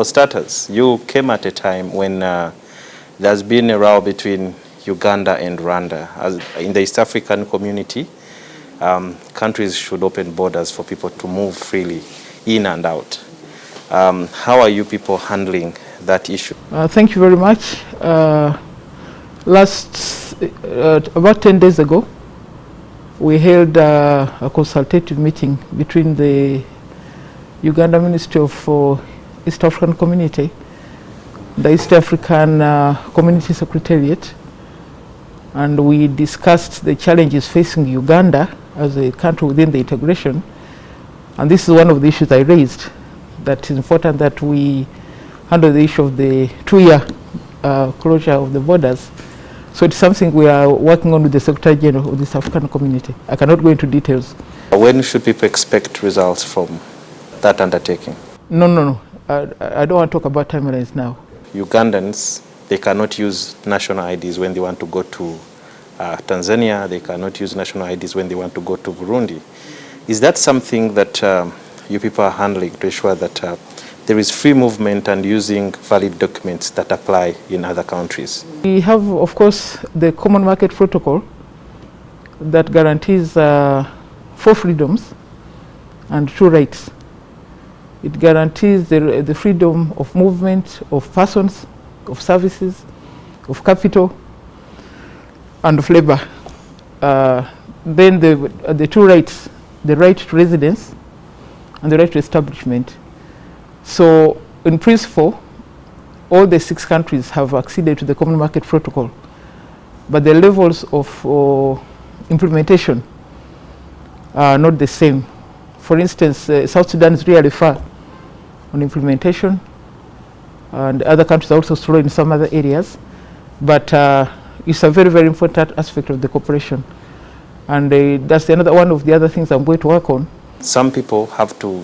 For starters, you came at a time when there's been a row between Uganda and Rwanda. As in the East African community, countries should open borders for people to move freely in and out. How are you people handling that issue? Thank you very much. About 10 days ago, we held a consultative meeting between the Uganda Ministry of East African Community, the East African Community Secretariat, and we discussed the challenges facing Uganda as a country within the integration. And this is one of the issues I raised, that it's important that we handle the issue of the 2-year closure of the borders. So it's something we are working on with the Secretary General of the East African Community. I cannot go into details. When should people expect results from that undertaking? No. I don't want to talk about timelines now. Ugandans, they cannot use national IDs when they want to go to Tanzania. They cannot use national IDs when they want to go to Burundi. Is that something that you people are handling to ensure that there is free movement and using valid documents that apply in other countries? We have, of course, the Common Market Protocol that guarantees 4 freedoms and 2 rights. It guarantees the freedom of movement of persons, of services, of capital, and of labor. Then the 2 rights, the right to residence and the right to establishment. So in principle, all the 6 countries have acceded to the Common Market Protocol, but the levels of implementation are not the same. For instance, South Sudan is really far on implementation, and other countries are also slow in some other areas, but it's a very, very important aspect of the cooperation. And that's another one of the other things I'm going to work on. Some people have to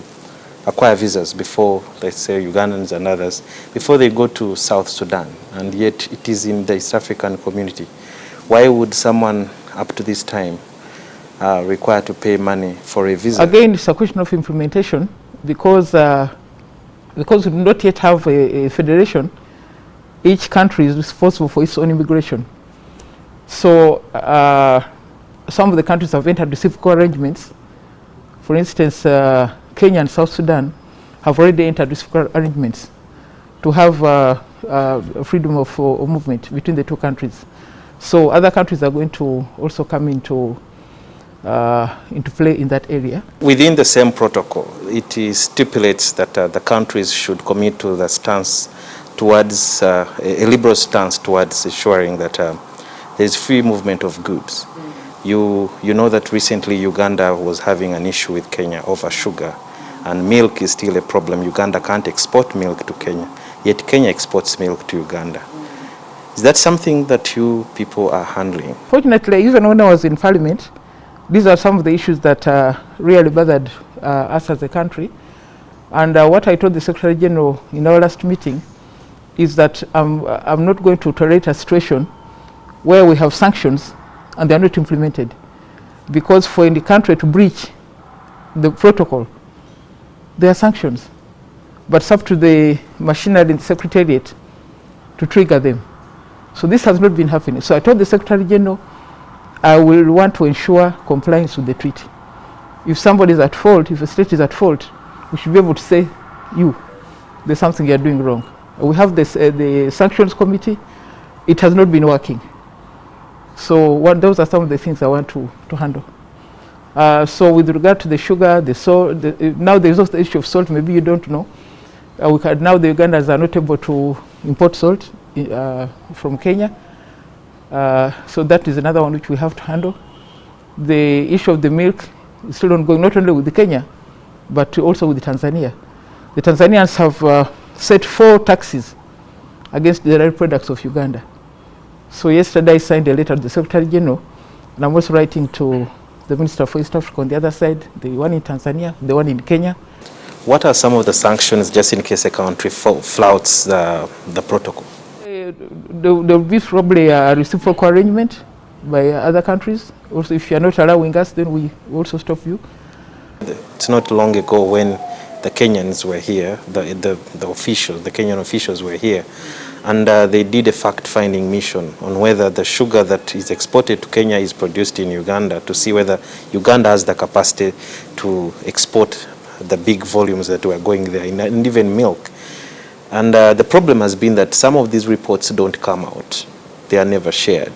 acquire visas before, let's say Ugandans and others, before they go to South Sudan, and yet it is in the East African community. Why would someone up to this time require to pay money for a visa? Again, it's a question of implementation, because we do not yet have a federation. Each country is responsible for its own immigration. So some of the countries have entered reciprocal arrangements. For instance, Kenya and South Sudan have already entered reciprocal arrangements to have freedom of movement between the 2 countries. So other countries are going to also come into play in that area. Within the same protocol, it stipulates that the countries should commit to the stance towards a liberal stance towards ensuring that there is free movement of goods. You know that recently Uganda was having an issue with Kenya over sugar, and milk is still a problem. Uganda can't export milk to Kenya, yet Kenya exports milk to Uganda. Is that something that you people are handling? Fortunately, even when I was in Parliament, these are some of the issues that really bothered us as a country. And what I told the Secretary General in our last meeting is that I'm not going to tolerate a situation where we have sanctions and they are not implemented. Because for any country to breach the protocol, there are sanctions. But it's up to the machinery in the Secretariat to trigger them. So this has not been happening. So I told the Secretary General, I will want to ensure compliance with the treaty. If somebody is at fault, if a state is at fault, we should be able to say, there's something you're doing wrong. We have this, the sanctions committee. It has not been working. So those are some of the things I want to handle. So with regard to the sugar, the salt, now there's also the issue of salt. Maybe you don't know. Now the Ugandans are not able to import salt from Kenya. So that is another one which we have to handle. The issue of the milk is still ongoing, not only with Kenya, but also with Tanzania. The Tanzanians have set 4 taxes against the dairy products of Uganda. So yesterday I signed a letter to the Secretary General, and I'm also writing to the Minister for East Africa on the other side, the one in Tanzania, the one in Kenya. What are some of the sanctions just in case a country flouts the protocol? There will be probably a reciprocal arrangement by other countries. Also, if you are not allowing us, then we also stop you. It's not long ago when the Kenyans were here, the officials, the Kenyan officials were here, and they did a fact-finding mission on whether the sugar that is exported to Kenya is produced in Uganda, to see whether Uganda has the capacity to export the big volumes that were going there, and even milk. And the problem has been that some of these reports don't come out. They are never shared.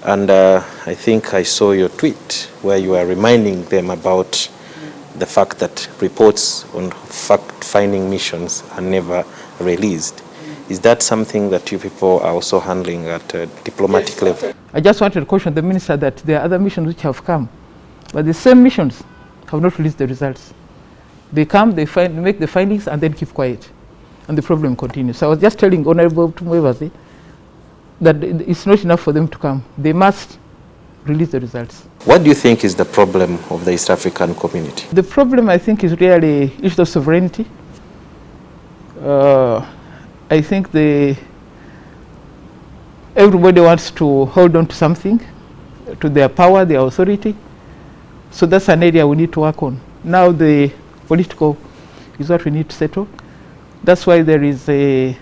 And I think I saw your tweet where you are reminding them about the fact that reports on fact-finding missions are never released. Is that something that you people are also handling at a diplomatic level? I just wanted to caution the minister that there are other missions which have come, but the same missions have not released the results. They come, they make the findings, and then keep quiet, and the problem continues. So I was just telling Honorable Tumwebaze that it's not enough for them to come. They must release the results. What do you think is the problem of the East African community? The problem, I think, is really issue of sovereignty. I think everybody wants to hold on to something, to their power, their authority. So that's an area we need to work on. Now the political is what we need to settle. That's why there is a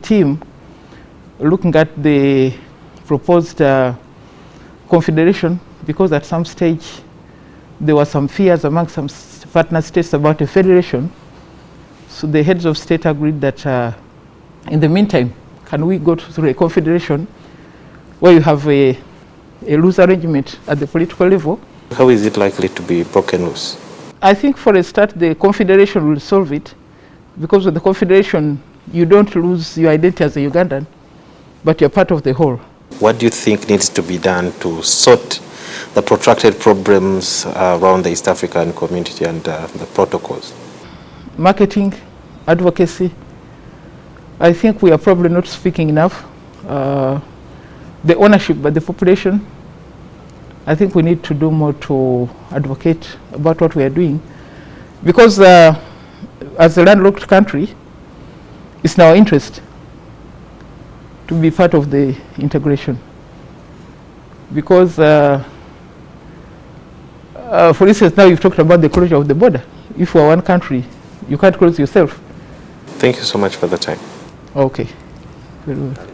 team looking at the proposed confederation, because at some stage there were some fears among some partner states about a federation. So the heads of state agreed that in the meantime, can we go through a confederation where you have a loose arrangement at the political level? How is it likely to be broken loose? I think for a start the confederation will solve it, because with the confederation you don't lose your identity as a Ugandan, but you're part of the whole. What do you think needs to be done to sort the protracted problems around the East African community and the protocols? Marketing, advocacy. I think we are probably not speaking enough. The ownership by the population. I think we need to do more to advocate about what we are doing, because as a landlocked country, it's in our interest to be part of the integration. Because, for instance, now you've talked about the closure of the border. If we're one country, you can't close yourself. Thank you so much for the time. Okay. Very well.